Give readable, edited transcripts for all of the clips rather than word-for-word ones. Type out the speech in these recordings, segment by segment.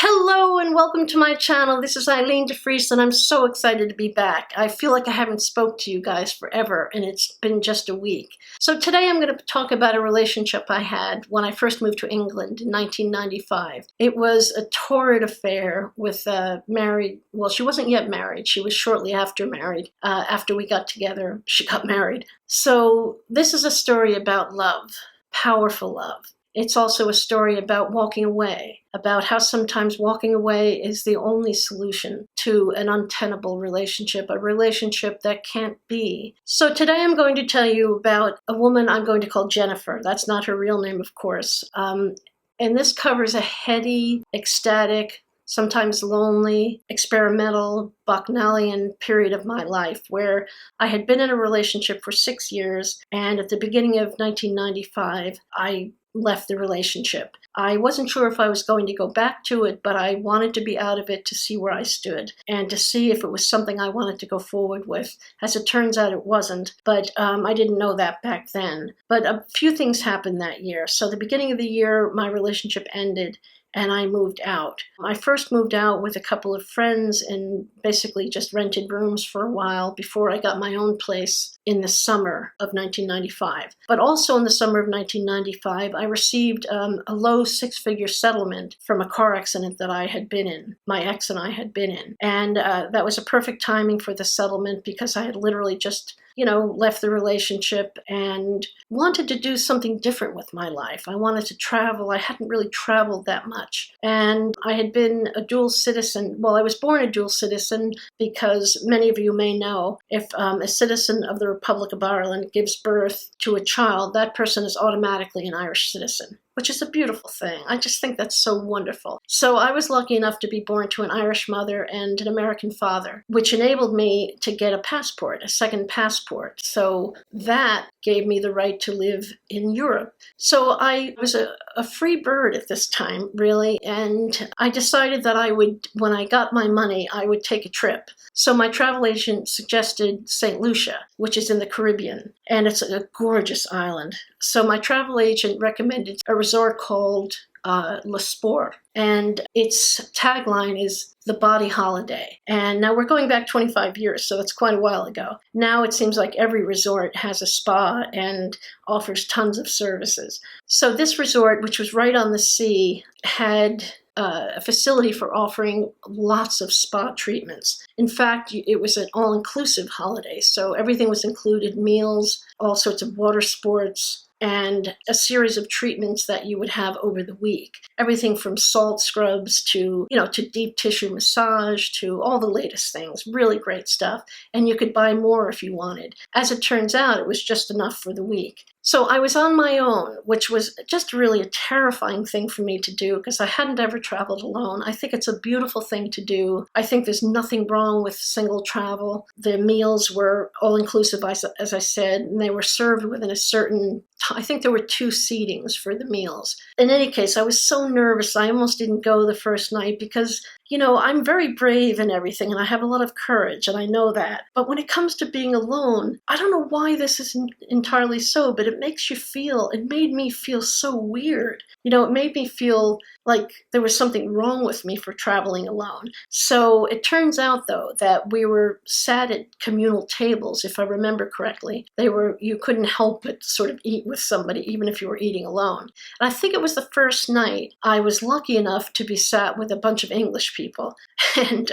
Hello and welcome to my channel. This is Eileen DeFries and I'm so excited to be back. I feel like I haven't spoke to you guys forever and it's been just a week. So today I'm going to talk about a relationship I had when I first moved to England in 1995. It was a torrid affair with a married, well, she wasn't yet married. She was shortly after married. After we got together, she got married. So this is a story about love, powerful love. It's also a story about walking away, about how sometimes walking away is the only solution to an untenable relationship, a relationship that can't be. So today I'm going to tell you about a woman I'm going to call Jennifer. That's not her real name, of course. And this covers a heady, ecstatic, sometimes lonely, experimental, Bacchanalian period of my life where I had been in a relationship for 6 years, and at the beginning of 1995, I left the relationship. I wasn't sure if I was going to go back to it, but I wanted to be out of it to see where I stood and to see if it was something I wanted to go forward with. As it turns out, it wasn't, but I didn't know that back then. But a few things happened that year. So the beginning of the year, my relationship ended and I moved out. I first moved out with a couple of friends and basically just rented rooms for a while before I got my own place in the summer of 1995. But also in the summer of 1995, I received a low six-figure settlement from a car accident that I had been in, my ex and I had been in. And that was a perfect timing for the settlement because I had literally just left the relationship and wanted to do something different with my life. I wanted to travel. I hadn't really traveled that much. And I had been a dual citizen. Well, I was born a dual citizen because many of you may know if a citizen of the Republic of Ireland gives birth to a child, that person is automatically an Irish citizen, which is a beautiful thing. I just think that's so wonderful. So I was lucky enough to be born to an Irish mother and an American father, which enabled me to get a passport, a second passport. So that gave me the right to live in Europe. So I was a free bird at this time, really, and I decided that I would, when I got my money, I would take a trip. So my travel agent suggested St. Lucia, which is in the Caribbean, and it's a gorgeous island. So my travel agent recommended a resort called Le Sport, and its tagline is the body holiday. And now we're going back 25 years, so it's quite a while ago. Now it seems like every resort has a spa and offers tons of services. So this resort, which was right on the sea, had a facility for offering lots of spa treatments. In fact, it was an all-inclusive holiday, so everything was included: meals, all sorts of water sports, and a series of treatments that you would have over the week. Everything from salt scrubs to deep tissue massage to all the latest things. Really great stuff. And you could buy more if you wanted. As it turns out, it was just enough for the week. So I was on my own, which was just really a terrifying thing for me to do because I hadn't ever traveled alone. I think it's a beautiful thing to do. I think there's nothing wrong with single travel. The meals were all-inclusive, as I said, and they were served within a certain, I think there were 2 seatings for the meals. In any case, I was so nervous I almost didn't go the first night because I'm very brave and everything, and I have a lot of courage, and I know that. But when it comes to being alone, I don't know why this isn't entirely so, but it made me feel so weird. It made me feel like there was something wrong with me for traveling alone. So it turns out, though, that we were sat at communal tables, if I remember correctly. You couldn't help but sort of eat with somebody, even if you were eating alone. And I think it was the first night I was lucky enough to be sat with a bunch of English people and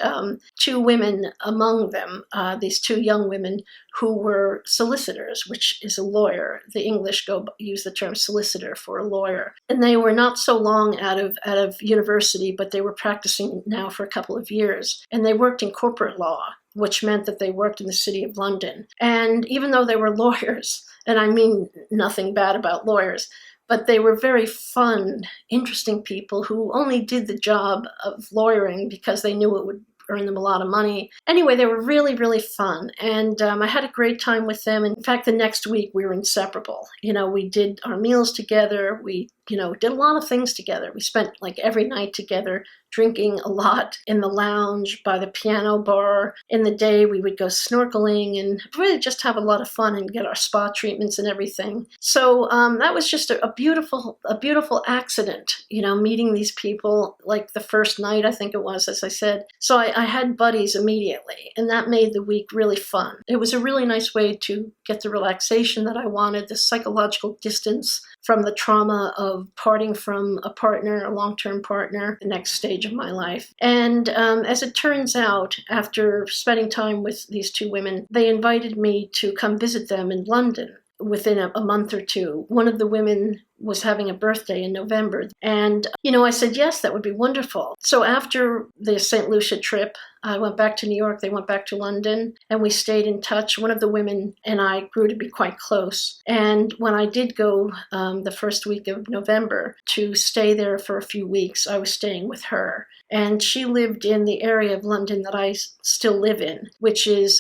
2 women among them, these 2 young women who were solicitors, which is a lawyer. The English use the term solicitor for a lawyer. And they were not so long out of university, but they were practicing now for a couple of years. And they worked in corporate law, which meant that they worked in the City of London. And even though they were lawyers, and I mean nothing bad about lawyers, but they were very fun, interesting people who only did the job of lawyering because they knew it would earn them a lot of money. Anyway, they were really, really fun. And I had a great time with them. In fact, the next week we were inseparable. We did our meals together. We, did a lot of things together. We spent like every night together drinking a lot in the lounge, by the piano bar. In the day, we would go snorkeling and really just have a lot of fun and get our spa treatments and everything. So that was just a beautiful accident, meeting these people like the first night, I think it was, as I said. So I had buddies immediately, and that made the week really fun. It was a really nice way to get the relaxation that I wanted, the psychological distance from the trauma of parting from a partner, a long-term partner, the next stage of my life. And as it turns out, after spending time with these two women, they invited me to come visit them in London within a month or two. One of the women was having a birthday in November. And, I said, yes, that would be wonderful. So after the St. Lucia trip, I went back to New York, they went back to London, and we stayed in touch. One of the women and I grew to be quite close. And when I did go the first week of November to stay there for a few weeks, I was staying with her. And she lived in the area of London that I still live in, which is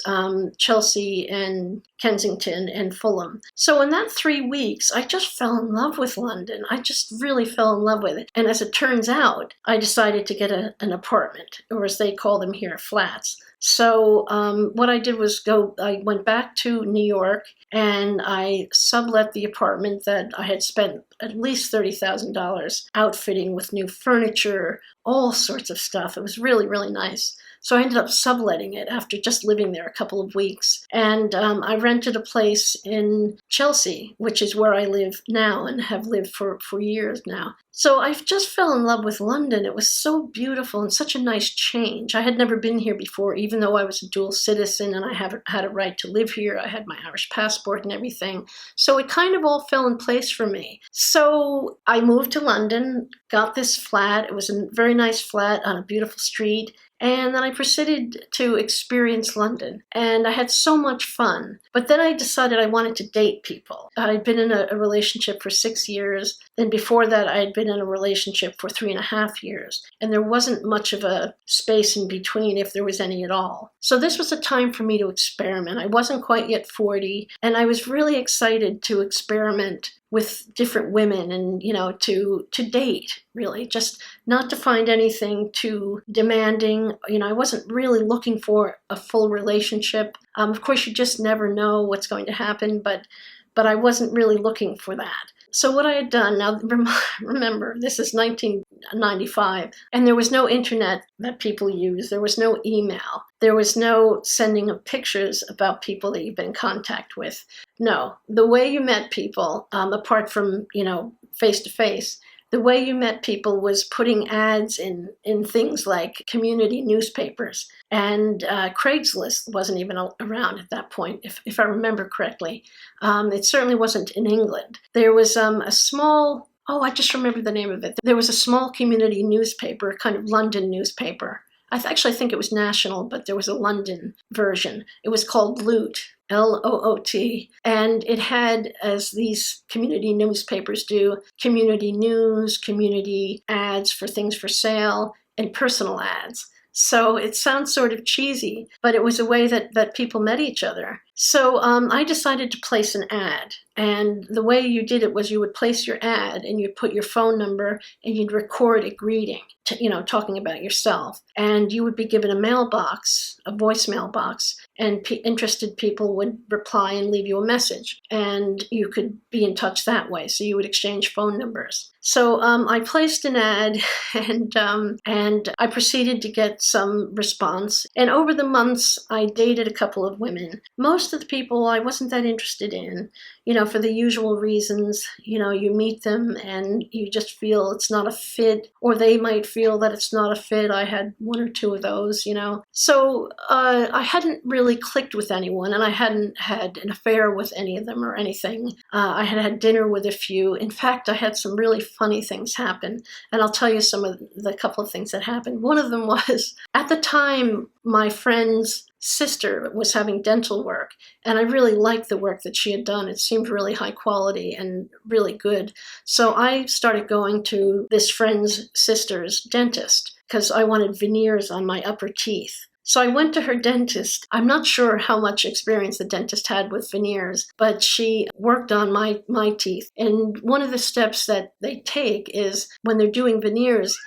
Chelsea and Kensington and Fulham. So in that 3 weeks, I just fell in love with London. I just really fell in love with it. And as it turns out, I decided to get an apartment, or as they call them here, flats. So what I did was I went back to New York and I sublet the apartment that I had spent at least $30,000 outfitting with new furniture, all sorts of stuff. It was really, really nice. So I ended up subletting it after just living there a couple of weeks. And I rented a place in Chelsea, which is where I live now and have lived for years now. So I just fell in love with London. It was so beautiful and such a nice change. I had never been here before, even though I was a dual citizen and I had a right to live here. I had my Irish passport and everything. So it kind of all fell in place for me. So I moved to London, got this flat. It was a very nice flat on a beautiful street. And then I proceeded to experience London, and I had so much fun. But then I decided I wanted to date people. I'd been in a relationship for 6 years. Then before that, I had been in a relationship for 3.5 years. And there wasn't much of a space in between, if there was any at all. So this was a time for me to experiment. I wasn't quite yet 40, and I was really excited to experiment with different women and, to date, really, just not to find anything too demanding. I wasn't really looking for a full relationship. Of course, you just never know what's going to happen, but I wasn't really looking for that. So what I had done, now remember, this is 1995, and there was no internet that people used. There was no email. There was no sending of pictures about people that you've been in contact with. No, the way you met people, apart from, face-to-face, the way you met people was putting ads in things like community newspapers. And Craigslist wasn't even around at that point, if I remember correctly. It certainly wasn't in England. There was a small, I just remember the name of it. There was a small community newspaper, kind of London newspaper. I actually think it was national, but there was a London version. It was called Loot. Loot, and it had, as these community newspapers do, community news, community ads for things for sale, and personal ads. So it sounds sort of cheesy, but it was a way that people met each other. So I decided to place an ad. And the way you did it was you would place your ad and you'd put your phone number and you'd record a greeting, talking about yourself. And you would be given a mailbox, a voicemail box, and interested people would reply and leave you a message. And you could be in touch that way. So you would exchange phone numbers. So I placed an ad and I proceeded to get some response. And over the months, I dated a couple of women. Most of the people I wasn't that interested in, for the usual reasons. You meet them and you just feel it's not a fit, or they might feel that it's not a fit. I had 1 or 2 of those, So I hadn't really clicked with anyone, and I hadn't had an affair with any of them or anything. I had had dinner with a few. In fact, I had some really funny things happen, and I'll tell you some of the couple of things that happened. One of them was, at the time, my friend's sister was having dental work, and I really liked the work that she had done. It seemed really high quality and really good. So I started going to this friend's sister's dentist because I wanted veneers on my upper teeth. So I went to her dentist. I'm not sure how much experience the dentist had with veneers, but she worked on my teeth. And one of the steps that they take is when they're doing veneers,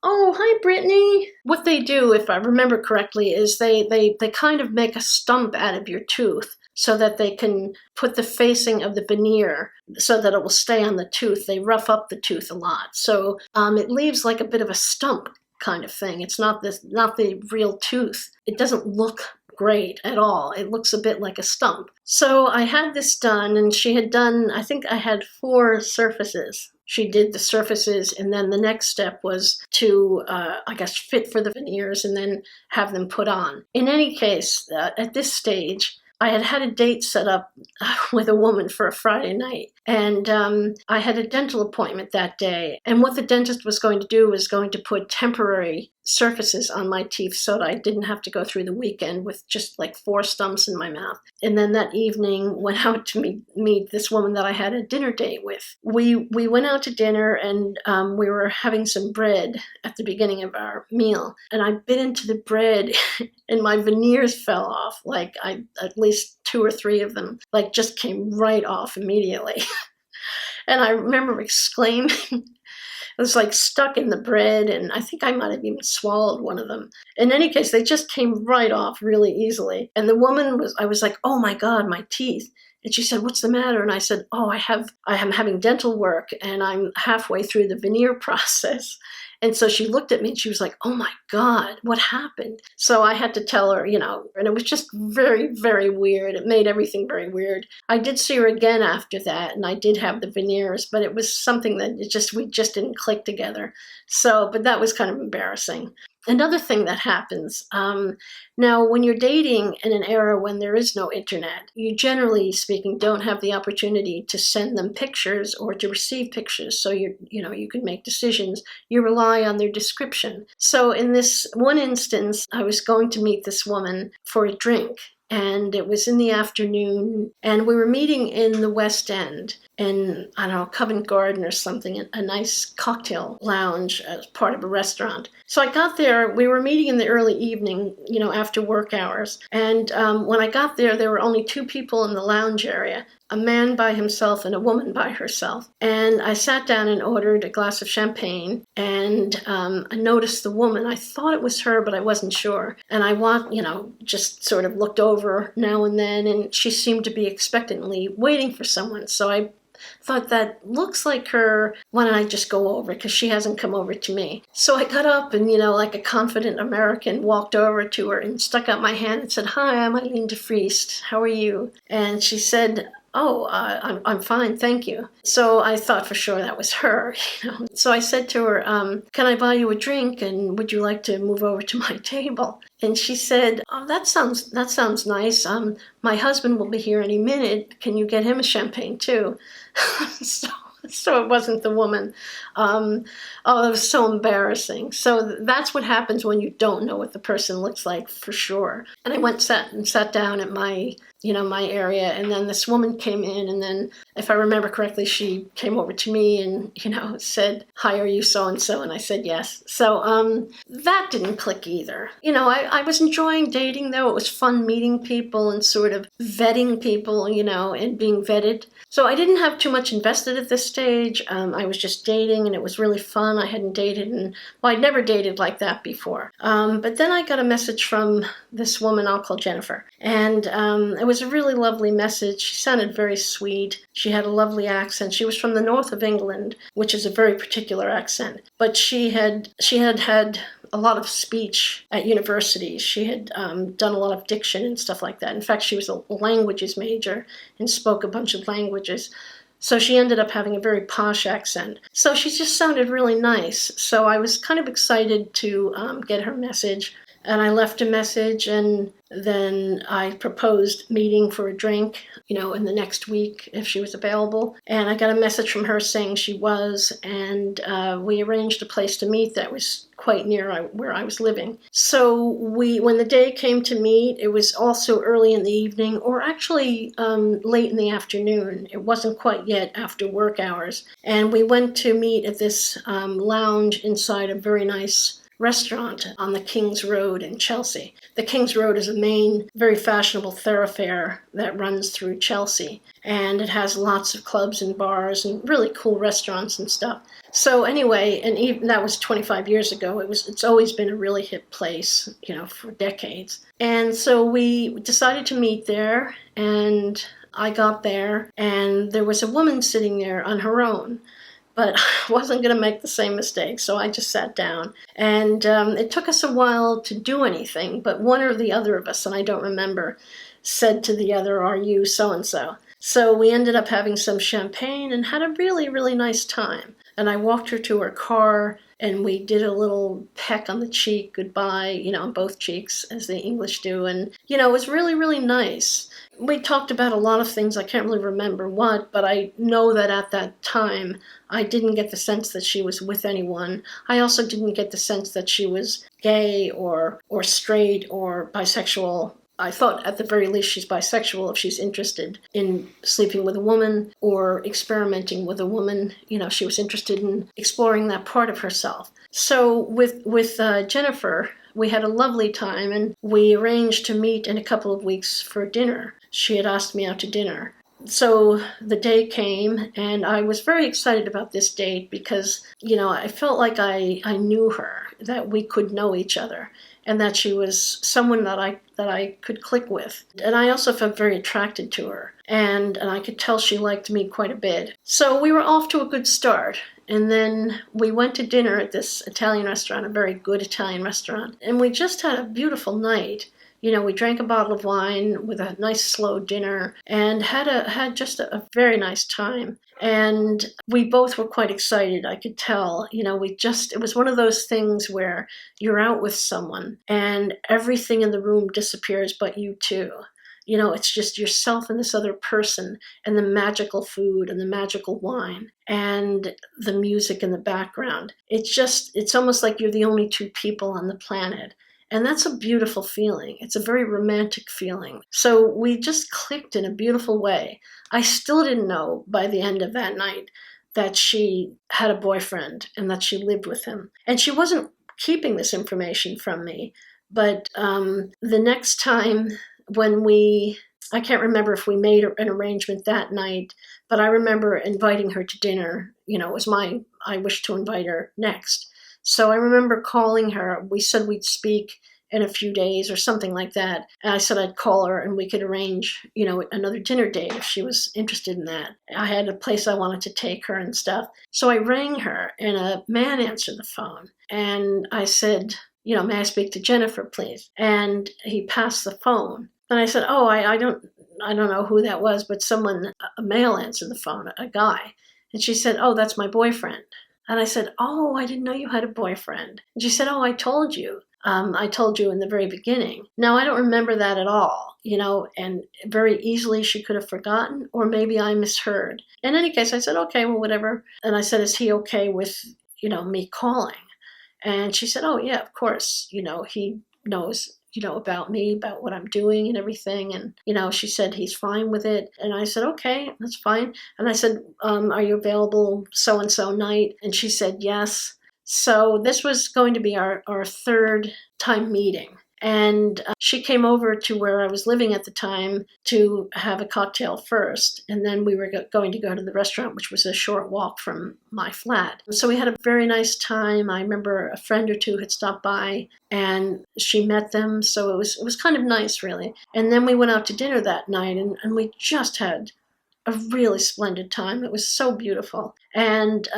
Oh, hi, Brittany. What they do, if I remember correctly, is they kind of make a stump out of your tooth so that they can put the facing of the veneer so that it will stay on the tooth. They rough up the tooth a lot. So it leaves like a bit of a stump kind of thing. It's not the real tooth. It doesn't look great at all. It looks a bit like a stump. So I had this done, and she had done, I think I had 4 surfaces. She did the surfaces, and then the next step was to, I guess, fit for the veneers and then have them put on. In any case, at this stage, I had a date set up with a woman for a Friday night, and I had a dental appointment that day. And what the dentist was going to do was going to put temporary surfaces on my teeth so that I didn't have to go through the weekend with just like 4 stumps in my mouth. And then that evening went out to meet this woman that I had a dinner date with. We went out to dinner, and we were having some bread at the beginning of our meal. And I bit into the bread and my veneers fell off. Like at least 2 or 3 of them like just came right off immediately. And I remember exclaiming. It was like stuck in the bread, and I think I might have even swallowed one of them. In any case, they just came right off really easily. And the woman I was like, oh my God, my teeth. And she said, what's the matter? And I said, oh, I am having dental work, and I'm halfway through the veneer process. And so she looked at me and she was like, oh my God, what happened? So I had to tell her, and it was just very, very weird. It made everything very weird. I did see her again after that, and I did have the veneers, but it was something that we just didn't click together. So, but that was kind of embarrassing. Another thing that happens, now when you're dating in an era when there is no internet, you generally speaking don't have the opportunity to send them pictures or to receive pictures, so you can make decisions. You rely on their description. So in this one instance, I was going to meet this woman for a drink, and it was in the afternoon, and we were meeting in the West End in, I don't know, Covent Garden or something, a nice cocktail lounge as part of a restaurant. So I got there, we were meeting in the early evening, after work hours. And when I got there were only 2 people in the lounge area, a man by himself and a woman by herself. And I sat down and ordered a glass of champagne, and I noticed the woman. I thought it was her, but I wasn't sure. And I just sort of looked over now and then, and she seemed to be expectantly waiting for someone. So I thought, that looks like her. Why don't I just go over, because she hasn't come over to me. So I got up and, like a confident American, walked over to her and stuck out my hand and said, hi, I'm Eileen DeFriest. How are you? And she said, oh, I'm fine, thank you. So I thought for sure that was her. So I said to her, can I buy you a drink, and would you like to move over to my table? And she said, oh, that sounds nice. My husband will be here any minute. Can you get him a champagne too? So it wasn't the woman. It was so embarrassing. So that's what happens when you don't know what the person looks like for sure. And I sat down at my area, and then this woman came in, and then, if I remember correctly, she came over to me and, said, hi, are you so-and-so? And I said, yes. So that didn't click either. I was enjoying dating, though. It was fun meeting people and sort of vetting people, and being vetted. So I didn't have too much invested at this stage. I was just dating, and it was really fun. I hadn't dated, I'd never dated like that before. But then I got a message from this woman I'll call Jennifer. And it was a really lovely message. She sounded very sweet. She had a lovely accent. She was from the north of England, which is a very particular accent. But she had a lot of speech at university. She had done a lot of diction and stuff like that. In fact, she was a languages major and spoke a bunch of languages. So she ended up having a very posh accent. So she just sounded really nice. So I was kind of excited to get her message. And I left a message, and then I proposed meeting for a drink, in the next week if she was available. And I got a message from her saying she was, and we arranged a place to meet that was quite near where I was living. So when the day came to meet, it was also early in the evening, or actually late in the afternoon. It wasn't quite yet after work hours. And we went to meet at this lounge inside a very nice restaurant on the King's Road in Chelsea. The King's Road is a main, very fashionable thoroughfare that runs through Chelsea, and it has lots of clubs and bars and really cool restaurants and stuff. So anyway, and even that was 25 years ago. It's always been a really hip place, for decades. And so we decided to meet there, and I got there, and there was a woman sitting there on her own. But I wasn't going to make the same mistake, so I just sat down. And it took us a while to do anything, but one or the other of us, and I don't remember, said to the other, "Are you so-and-so?" So we ended up having some champagne and had a really, really nice time. And I walked her to her car, and we did a little peck on the cheek, goodbye, on both cheeks, as the English do. And, it was really, really nice. We talked about a lot of things. I can't really remember what, but I know that at that time, I didn't get the sense that she was with anyone. I also didn't get the sense that she was gay or straight or bisexual. I thought at the very least she's bisexual if she's interested in sleeping with a woman or experimenting with a woman. She was interested in exploring that part of herself. So with Jennifer, we had a lovely time, and we arranged to meet in a couple of weeks for dinner. She had asked me out to dinner. So the day came, and I was very excited about this date because, I felt like I knew her, that we could know each other, and that she was someone that I could click with. And I also felt very attracted to her, and I could tell she liked me quite a bit. So we were off to a good start. And then we went to dinner at this Italian restaurant, a very good Italian restaurant, and we just had a beautiful night. We drank a bottle of wine with a nice slow dinner and had just a very nice time. And we both were quite excited, I could tell. It was one of those things where you're out with someone and everything in the room disappears but you too. It's just yourself and this other person and the magical food and the magical wine and the music in the background. It's almost like you're the only two people on the planet. And that's a beautiful feeling. It's a very romantic feeling. So we just clicked in a beautiful way. I still didn't know by the end of that night that she had a boyfriend and that she lived with him. And she wasn't keeping this information from me. But the next time I can't remember if we made an arrangement that night, but I remember inviting her to dinner. I wished to invite her next. So I remember calling her. We said we'd speak in a few days or something like that. And I said I'd call her and we could arrange, another dinner date if she was interested in that. I had a place I wanted to take her and stuff. So I rang her and a man answered the phone. And I said, "May I speak to Jennifer, please?" And he passed the phone. And I said, "Oh, I don't know who that was, but a male answered the phone, a guy." And she said, "Oh, that's my boyfriend." And I said, "Oh, I didn't know you had a boyfriend." And she said, "Oh, I told you. I told you in the very beginning." Now, I don't remember that at all, and very easily she could have forgotten, or maybe I misheard. In any case, I said, "Okay, well, whatever." And I said, "Is he okay with, me calling?" And she said, "Oh, yeah, of course. He knows, about me, about what I'm doing and everything." And, she said he's fine with it. And I said, "Okay, that's fine." And I said, "Are you available so-and-so night?" And she said, "Yes." So this was going to be our third time meeting. And she came over to where I was living at the time to have a cocktail first. And then we were going to go to the restaurant, which was a short walk from my flat. So we had a very nice time. I remember a friend or two had stopped by and she met them. So it was kind of nice, really. And then we went out to dinner that night and we just had a really splendid time. It was so beautiful. And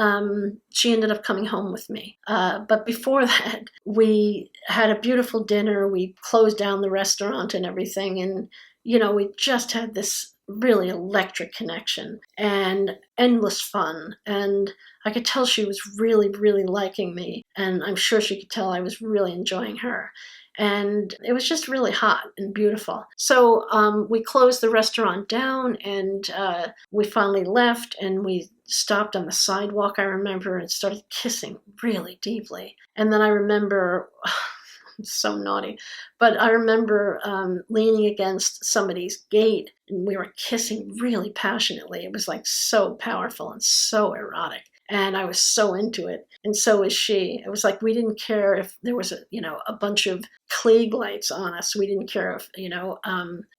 she ended up coming home with me. But before that, we had a beautiful dinner. We closed down the restaurant and everything. And, we just had this really electric connection and endless fun. And I could tell she was really, really liking me. And I'm sure she could tell I was really enjoying her. And it was just really hot and beautiful. So we closed the restaurant down and we finally left and we stopped on the sidewalk, I remember, and started kissing really deeply. And then I remember, it's so naughty, but I remember leaning against somebody's gate and we were kissing really passionately. It was like so powerful and so erotic. And I was so into it. And so was she. It was like we didn't care if there was a bunch of Klieg lights on us. We didn't care if,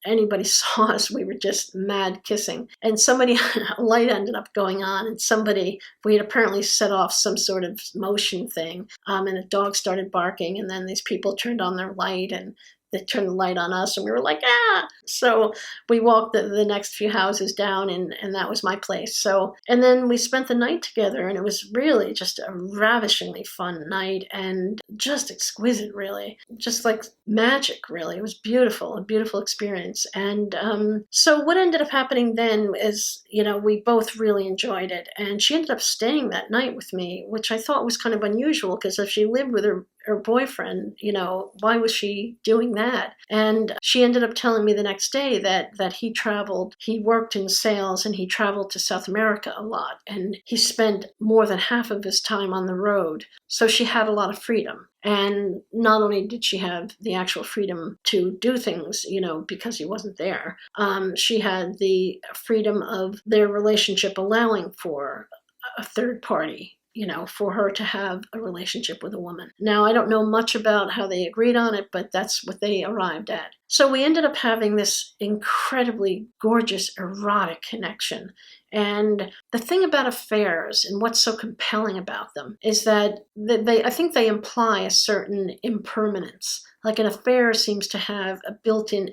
anybody saw us. We were just mad kissing. And a light ended up going on, and we had apparently set off some sort of motion thing, and a dog started barking, and then these people turned on their light, and they turned the light on us, and we were like, ah! So we walked the next few houses down, and that was my place. And then we spent the night together, and it was really just a ravishingly fun night, and just exquisite, really. Just like magic, really. It was beautiful, a beautiful experience. And so what ended up happening then is, we both really enjoyed it, and she ended up staying that night with me, which I thought was kind of unusual, because if she lived with her boyfriend, why was she doing that? And she ended up telling me the next day that he worked in sales, and he traveled to South America a lot, and he spent more than half of his time on the road. So she had a lot of freedom. And not only did she have the actual freedom to do things, because he wasn't there, she had the freedom of their relationship allowing for a third party, for her to have a relationship with a woman. Now, I don't know much about how they agreed on it, but that's what they arrived at. So we ended up having this incredibly gorgeous, erotic connection. And the thing about affairs and what's so compelling about them is that I think they imply a certain impermanence. Like an affair seems to have a built-in,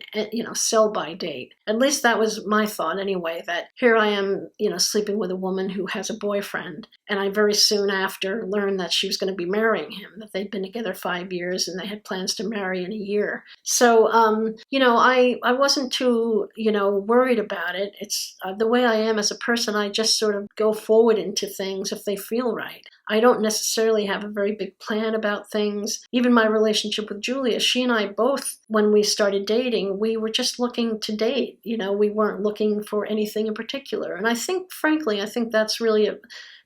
sell-by date. At least that was my thought anyway, that here I am, sleeping with a woman who has a boyfriend. And I very soon after learned that she was going to be marrying him, that they'd been together 5 years and they had plans to marry in a year. So, I wasn't too, worried about it. It's the way I am as a person. I just sort of go forward into things if they feel right. I don't necessarily have a very big plan about things. Even my relationship with Julia, she and I both, when we started dating, we were just looking to date. We weren't looking for anything in particular. And I think that's really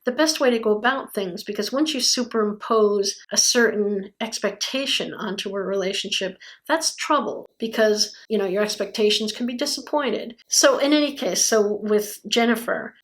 the best way to go about things, because once you superimpose a certain expectation onto a relationship, that's trouble, because, your expectations can be disappointed. So in any case, with Jennifer,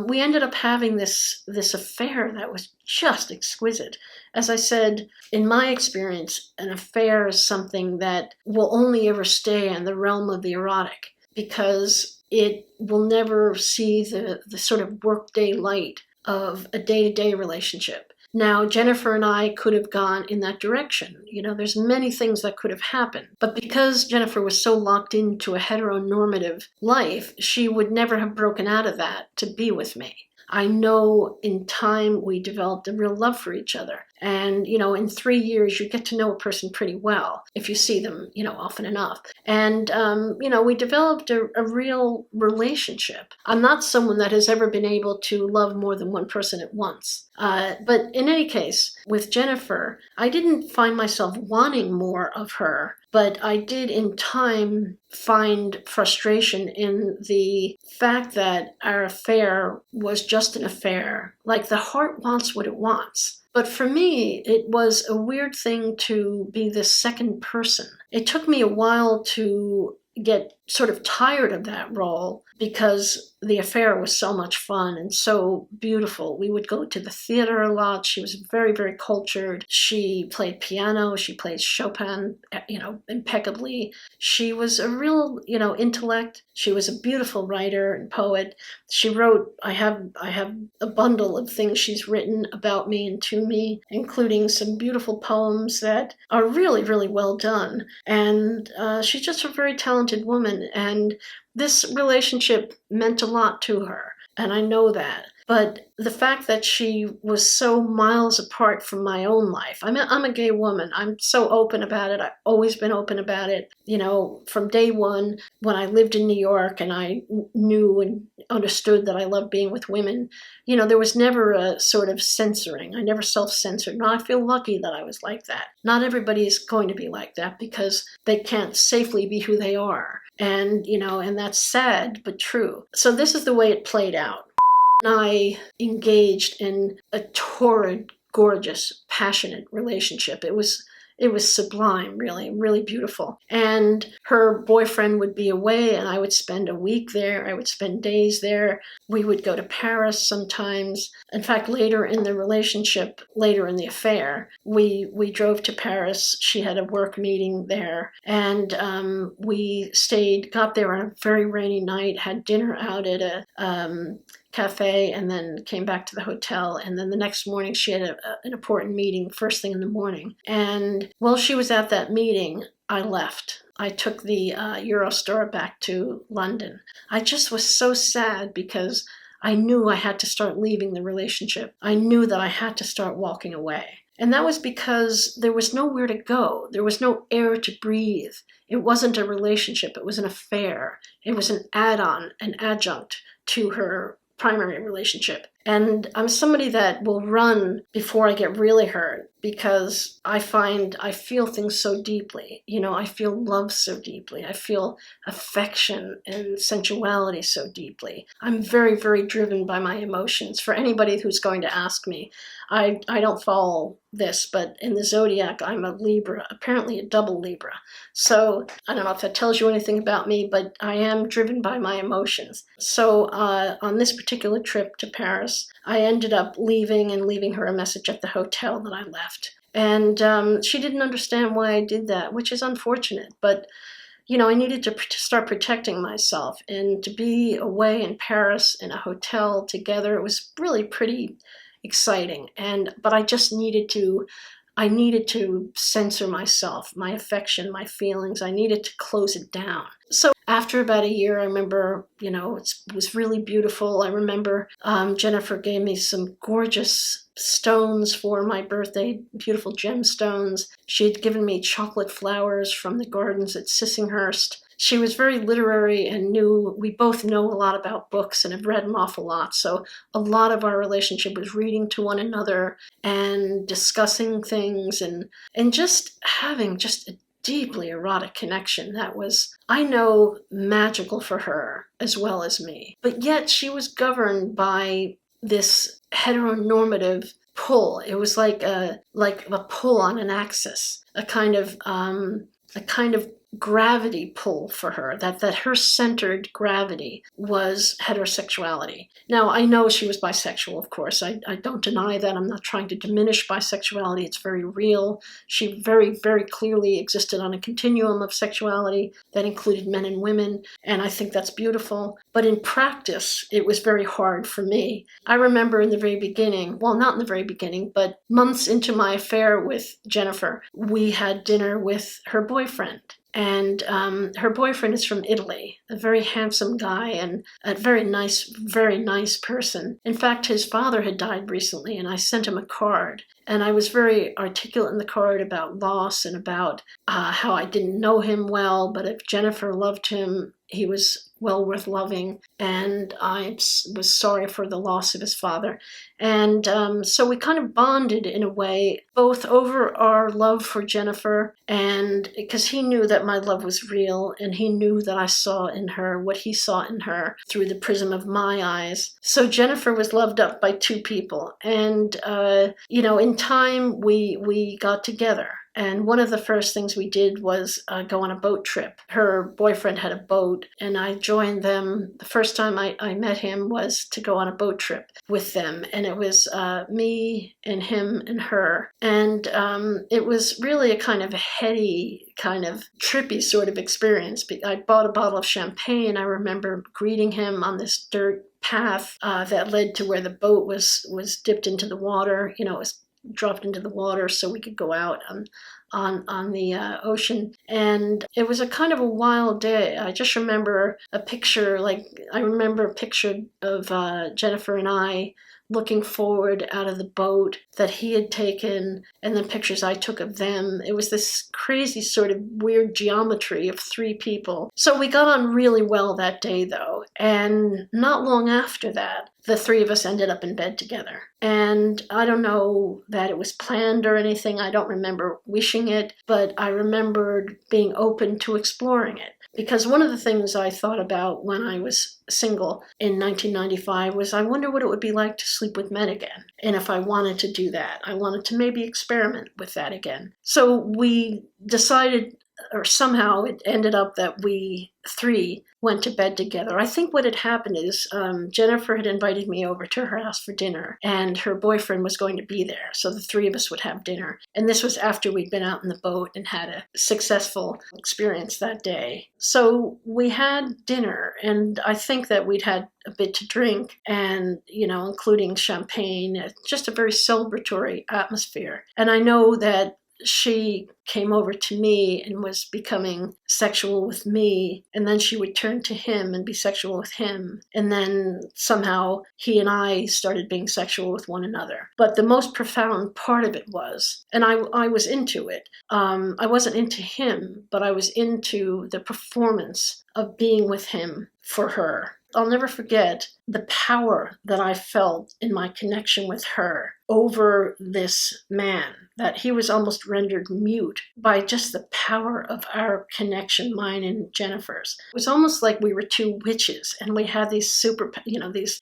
we ended up having this affair that was just exquisite. As I said, in my experience, an affair is something that will only ever stay in the realm of the erotic, because it will never see the sort of workday light of a day-to-day relationship. Now, Jennifer and I could have gone in that direction. There's many things that could have happened. But because Jennifer was so locked into a heteronormative life, she would never have broken out of that to be with me. I know in time we developed a real love for each other. And, in 3 years, you get to know a person pretty well if you see them, often enough. And, we developed a real relationship. I'm not someone that has ever been able to love more than one person at once. But in any case, with Jennifer, I didn't find myself wanting more of her. But I did in time find frustration in the fact that our affair was just an affair. Like the heart wants what it wants. But for me, it was a weird thing to be this second person. It took me a while to get sort of tired of that role, because the affair was so much fun and so beautiful. We would go to the theater a lot. She was very, very cultured. She played piano. She played Chopin, impeccably. She was a real, intellect. She was a beautiful writer and poet. She wrote, I have a bundle of things she's written about me and to me, including some beautiful poems that are really, really well done. And she's just a very talented woman. And this relationship meant a lot to her, and I know that. But the fact that she was so miles apart from my own life. I'm a gay woman. I'm so open about it. I've always been open about it. From day one, when I lived in New York and I knew and understood that I loved being with women, there was never a sort of censoring. I never self-censored. And I feel lucky that I was like that. Not everybody is going to be like that, because they can't safely be who they are. And, and that's sad, but true. So this is the way it played out. I engaged in a torrid, gorgeous, passionate relationship. It was It was sublime, really, really beautiful. And her boyfriend would be away, and I would spend a week there. I would spend days there. We would go to Paris sometimes. In fact, later in the relationship, later in the affair, we drove to Paris. She had a work meeting there, and we got there on a very rainy night, had dinner out at a cafe, and then came back to the hotel. And then the next morning she had an important meeting first thing in the morning. And while she was at that meeting, I left. I took the Eurostar back to London. I just was so sad because I knew I had to start leaving the relationship. I knew that I had to start walking away. And that was because there was nowhere to go. There was no air to breathe. It wasn't a relationship. It was an affair. It was an add-on, an adjunct to her primary relationship. And I'm somebody that will run before I get really hurt because I feel things so deeply. You know, I feel love so deeply. I feel affection and sensuality so deeply. I'm very, very driven by my emotions. For anybody who's going to ask me, I don't follow this, but in the zodiac, I'm a Libra, apparently a double Libra. So I don't know if that tells you anything about me, but I am driven by my emotions. So on this particular trip to Paris, I ended up leaving her a message at the hotel that I left. And she didn't understand why I did that, which is unfortunate. But, you know, I needed to start protecting myself. And to be away in Paris in a hotel together, it was really pretty exciting. But I just needed to censor myself, my affection, my feelings. I needed to close it down. So after about a year, I remember, you know, it was really beautiful. I remember Jennifer gave me some gorgeous stones for my birthday, beautiful gemstones. She had given me chocolate flowers from the gardens at Sissinghurst. She was very literary and we both know a lot about books and have read an awful lot. So a lot of our relationship was reading to one another and discussing things and just having just a deeply erotic connection that was, I know, magical for her as well as me. But yet she was governed by this heteronormative pull. It was like a pull on an axis, a kind of gravity pull for her, that her centered gravity was heterosexuality. Now, I know she was bisexual, of course. I don't deny that. I'm not trying to diminish bisexuality. It's very real. She very, very clearly existed on a continuum of sexuality that included men and women, and I think that's beautiful. But in practice, it was very hard for me. I remember in the very beginning, well, not in the very beginning, but months into my affair with Jennifer, we had dinner with her boyfriend. And her boyfriend is from Italy, a very handsome guy and a very nice person. In fact, his father had died recently, and I sent him a card. And I was very articulate in the card about loss and about how I didn't know him well, but if Jennifer loved him, he was well worth loving, and I was sorry for the loss of his father. And so we kind of bonded in a way, both over our love for Jennifer, and because he knew that my love was real, and he knew that I saw in her what he saw in her through the prism of my eyes. So Jennifer was loved up by two people, and you know, in time we got together. And one of the first things we did was go on a boat trip. Her boyfriend had a boat, and I joined them. The first time I met him was to go on a boat trip with them. And it was me and him and her. And it was really a kind of heady, kind of trippy sort of experience. I bought a bottle of champagne. I remember greeting him on this dirt path that led to where the boat was dipped into the water. You know, it was dropped into the water so we could go out on the ocean. And it was a kind of a wild day. I just remember a picture of Jennifer and I looking forward out of the boat that he had taken, and then pictures I took of them. It was this crazy sort of weird geometry of three people. So we got on really well that day, though. And not long after that, the three of us ended up in bed together. And I don't know that it was planned or anything. I don't remember wishing it, but I remembered being open to exploring it. Because one of the things I thought about when I was single in 1995 was I wonder what it would be like to sleep with men again. And if I wanted to do that, I wanted to maybe experiment with that again. So we decided, or somehow it ended up that we three went to bed together. I think what had happened is Jennifer had invited me over to her house for dinner, and her boyfriend was going to be there. So the three of us would have dinner. And this was after we'd been out in the boat and had a successful experience that day. So we had dinner, and I think that we'd had a bit to drink, and, including champagne, just a very celebratory atmosphere. And I know that she came over to me and was becoming sexual with me, and then she would turn to him and be sexual with him, and then somehow he and I started being sexual with one another. But the most profound part of it was, and I was into it, I wasn't into him, but I was into the performance of being with him for her. I'll never forget the power that I felt in my connection with her over this man, that he was almost rendered mute by just the power of our connection, mine and Jennifer's. It was almost like we were two witches, and we had these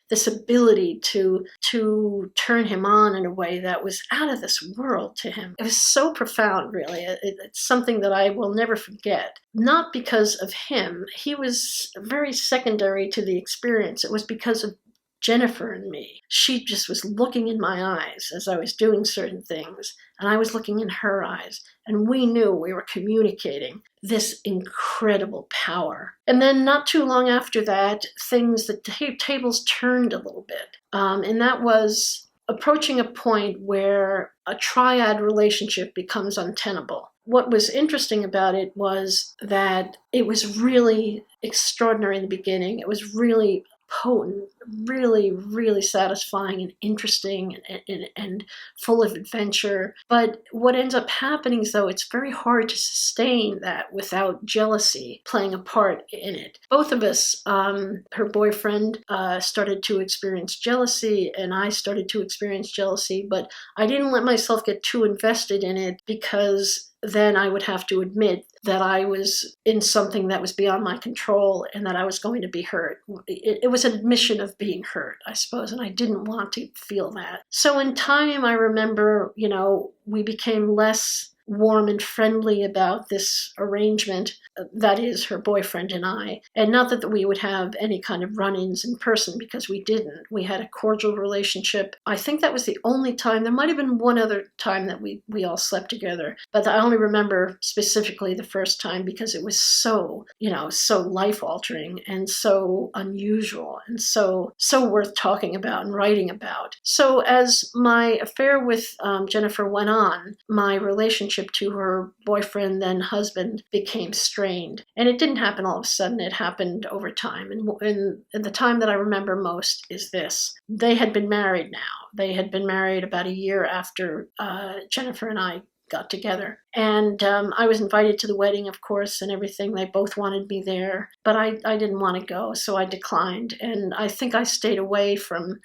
this ability to turn him on in a way that was out of this world to him. It was so profound, really. It's something that I will never forget. Not because of him. He was very secondary to the experience. It was because of Jennifer and me. She just was looking in my eyes as I was doing certain things, and I was looking in her eyes, and we knew we were communicating this incredible power. And then not too long after that, the tables turned a little bit, and that was approaching a point where a triad relationship becomes untenable. What was interesting about it was that it was really extraordinary in the beginning. It was really potent, really, really satisfying and interesting and full of adventure. But what ends up happening is, though, it's very hard to sustain that without jealousy playing a part in it. Both of us, her boyfriend started to experience jealousy, and I started to experience jealousy, but I didn't let myself get too invested in it, because then I would have to admit that I was in something that was beyond my control and that I was going to be hurt. It was an admission of being hurt, I suppose, and I didn't want to feel that. So in time, I remember, we became less warm and friendly about this arrangement, that is, her boyfriend and I. And not that we would have any kind of run-ins in person, because we didn't. We had a cordial relationship. I think that was the only time. There might have been one other time that we all slept together, but I only remember specifically the first time, because it was so life-altering and so unusual and so worth talking about and writing about. So as my affair with Jennifer went on, my relationship to her boyfriend, then husband, became strained. And it didn't happen all of a sudden. It happened over time. And the time that I remember most is this. They had been married now. They had been married about a year after Jennifer and I got together. And I was invited to the wedding, of course, and everything. They both wanted me there, but I didn't want to go, so I declined. And I think I stayed away from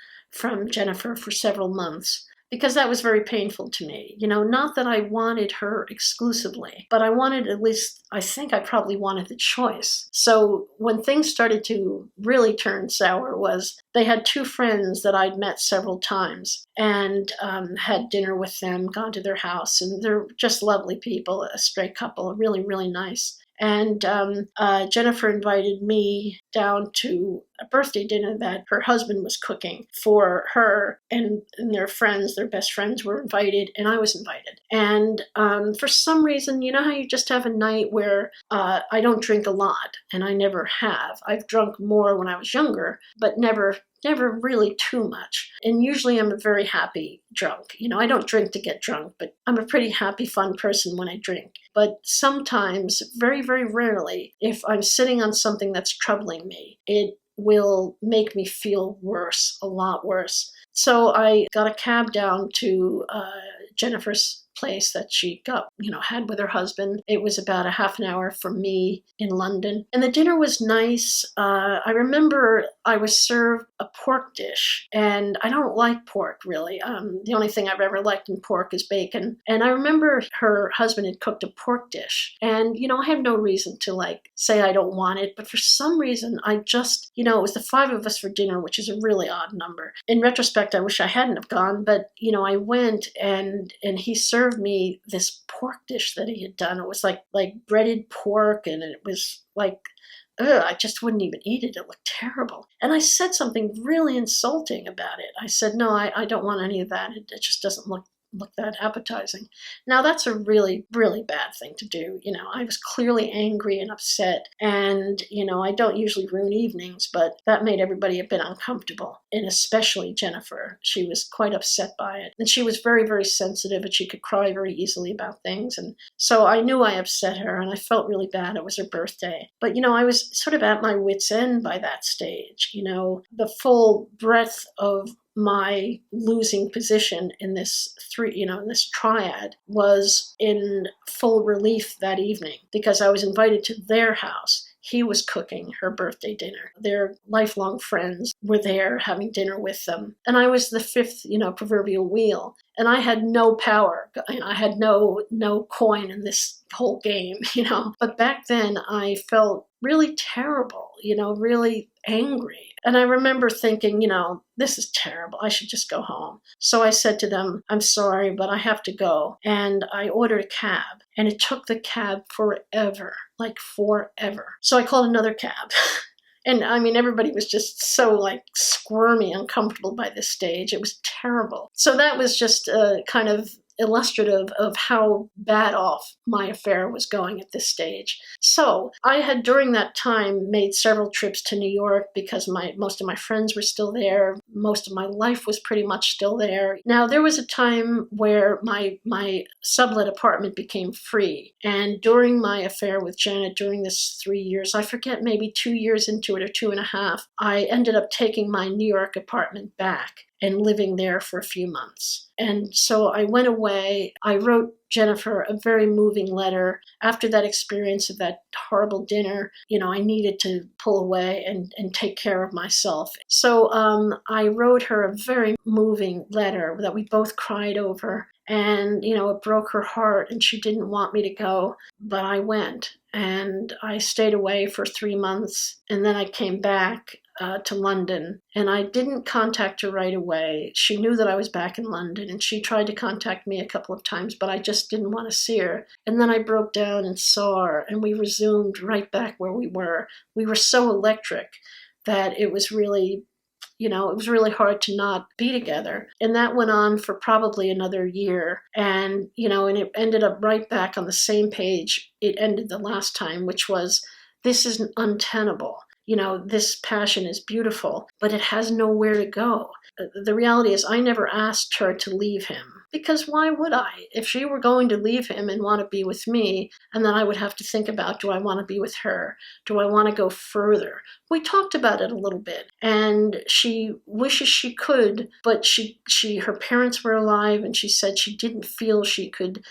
Jennifer for several months, because that was very painful to me. Not that I wanted her exclusively, but I think I probably wanted the choice. So when things started to really turn sour was, they had two friends that I'd met several times, and had dinner with them, gone to their house, and they're just lovely people, a straight couple, really, really nice. And Jennifer invited me down to a birthday dinner that her husband was cooking for her, and their friends, their best friends, were invited, and I was invited. And for some reason, you know how you just have a night where I don't drink a lot, and I never have. I've drunk more when I was younger, but never really too much. And usually I'm a very happy drunk. I don't drink to get drunk, but I'm a pretty happy, fun person when I drink. But sometimes, very, very rarely, if I'm sitting on something that's troubling me, it will make me feel worse, a lot worse. So I got a cab down to Jennifer's place that she had with her husband. It was about a half an hour from me in London. And the dinner was nice. I remember I was served a pork dish, and I don't like pork really. The only thing I've ever liked in pork is bacon. And I remember her husband had cooked a pork dish. And, I have no reason to say I don't want it, but for some reason I just, it was the 5 of us for dinner, which is a really odd number. In retrospect, I wish I hadn't have gone, but, I went and he served me this pork dish that he had done. It was like breaded pork, and it was I just wouldn't even eat it. It looked terrible. And I said something really insulting about it. I said, no, I don't want any of that. It just doesn't look that appetizing. Now that's a really, really bad thing to do. I was clearly angry and upset, and, I don't usually ruin evenings, but that made everybody a bit uncomfortable, and especially Jennifer. She was quite upset by it, and she was very, very sensitive, and she could cry very easily about things. And so I knew I upset her, and I felt really bad. It was her birthday. But, I was sort of at my wit's end by that stage. The full breadth of my losing position in this triad was in full relief that evening, because I was invited to their house. He was cooking her birthday dinner. Their lifelong friends were there having dinner with them. And I was the 5th, proverbial wheel. And I had no power. I had no coin in this whole game, But back then I felt really terrible, really angry. And I remember thinking, this is terrible. I should just go home. So I said to them, I'm sorry, but I have to go. And I ordered a cab. And it took the cab forever, forever. So I called another cab. And everybody was just so squirmy, uncomfortable by this stage. It was terrible. So that was just kind of illustrative of how bad off my affair was going at this stage. So I had during that time made several trips to New York because most of my friends were still there. Most of my life was pretty much still there. Now there was a time where my sublet apartment became free. And during my affair with Janet, during this 3 years, I forget, maybe 2 years into it or 2.5, I ended up taking my New York apartment back and living there for a few months. And so I went away. I wrote Jennifer a very moving letter. After that experience of that horrible dinner, I needed to pull away and take care of myself. So I wrote her a very moving letter that we both cried over. And, it broke her heart, and she didn't want me to go, but I went. And I stayed away for 3 months, and then I came back to London, and I didn't contact her right away. She knew that I was back in London, and she tried to contact me a couple of times, but I just didn't want to see her. And then I broke down and saw her, and we resumed right back where we were. We were so electric that it was really, it was really hard to not be together. And that went on for probably another year. And, and it ended up right back on the same page it ended the last time, which was, this is untenable. This passion is beautiful, but it has nowhere to go. The reality is I never asked her to leave him, because why would I? If she were going to leave him and want to be with me, and then I would have to think about, do I want to be with her? Do I want to go further? We talked about it a little bit, and she wishes she could, but her parents were alive, and she said she didn't feel she could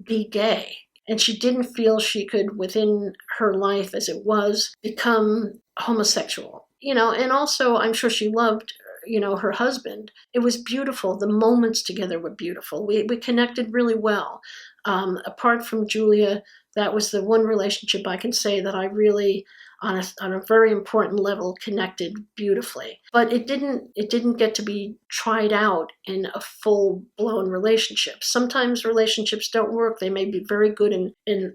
be gay. And she didn't feel she could, within her life as it was, become homosexual. And also I'm sure she loved, her husband. It was beautiful. The moments together were beautiful. We connected really well. Apart from Julia, that was the one relationship I can say that I really, on a very important level, connected beautifully. But it didn't get to be tried out in a full-blown relationship. Sometimes relationships don't work. They may be very good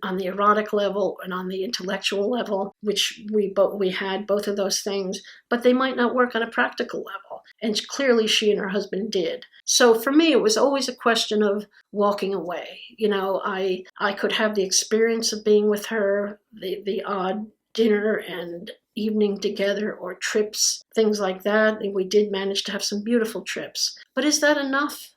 on the erotic level and on the intellectual level, which we had both of those things, but they might not work on a practical level. And clearly she and her husband did. So for me, it was always a question of walking away. I could have the experience of being with her, the odd dinner and evening together, or trips, things like that. And we did manage to have some beautiful trips. But is that enough?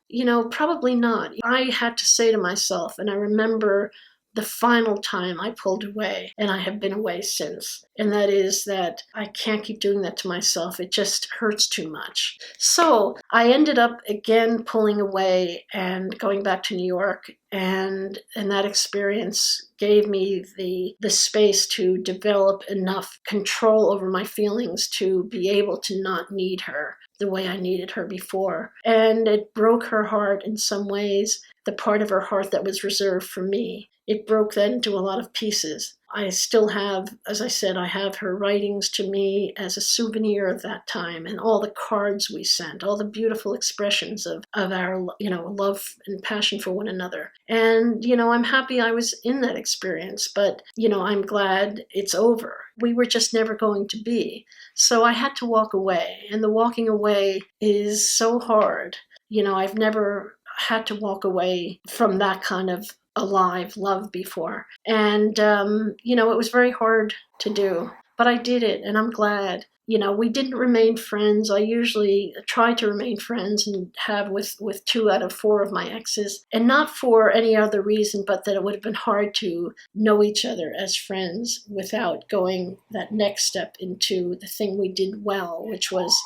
Probably not. I had to say to myself, and I remember the final time I pulled away, and I have been away since. And that is that I can't keep doing that to myself. It just hurts too much. So I ended up again pulling away and going back to New York. And that experience gave me the space to develop enough control over my feelings to be able to not need her the way I needed her before. And it broke her heart in some ways, the part of her heart that was reserved for me. It broke that into a lot of pieces. I still have, as I said, I have her writings to me as a souvenir of that time, and all the cards we sent, all the beautiful expressions of our, love and passion for one another. And, I'm happy I was in that experience, but, I'm glad it's over. We were just never going to be. So I had to walk away, and the walking away is so hard. I've never had to walk away from that kind of alive love before. And, it was very hard to do, but I did it, and I'm glad. We didn't remain friends. I usually try to remain friends and have with 2 out of 4 of my exes, and not for any other reason, but that it would have been hard to know each other as friends without going that next step into the thing we did well, which was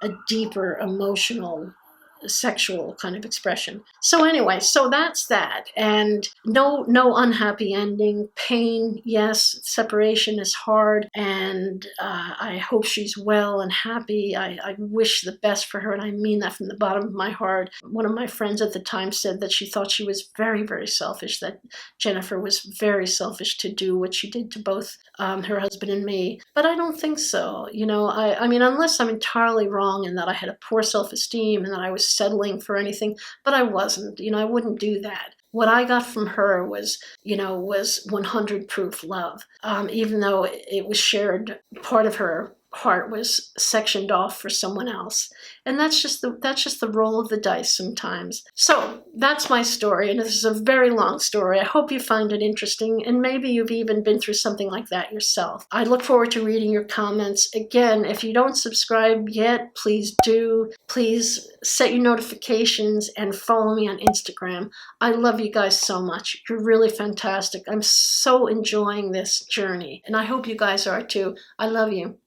a deeper emotional sexual kind of expression. So anyway, so that's that. And no unhappy ending. Pain, yes. Separation is hard, and I hope she's well and happy. I wish the best for her, and I mean that from the bottom of my heart. One of my friends at the time said that she thought she was very, very selfish, that Jennifer was very selfish to do what she did to both her husband and me. But I don't think so. I mean, unless I'm entirely wrong in that I had a poor self-esteem and that I was settling for anything, but I wasn't. I wouldn't do that. What I got from her was 100 proof love, even though it was shared. Part of her heart was sectioned off for someone else, and that's just the roll of the dice sometimes. So that's my story, and this is a very long story. I hope you find it interesting, and maybe you've even been through something like that yourself. I look forward to reading your comments. Again, if you don't subscribe yet, please do. Please set your notifications and follow me on Instagram. I love you guys so much. You're really fantastic. I'm so enjoying this journey, and I hope you guys are too. I love you.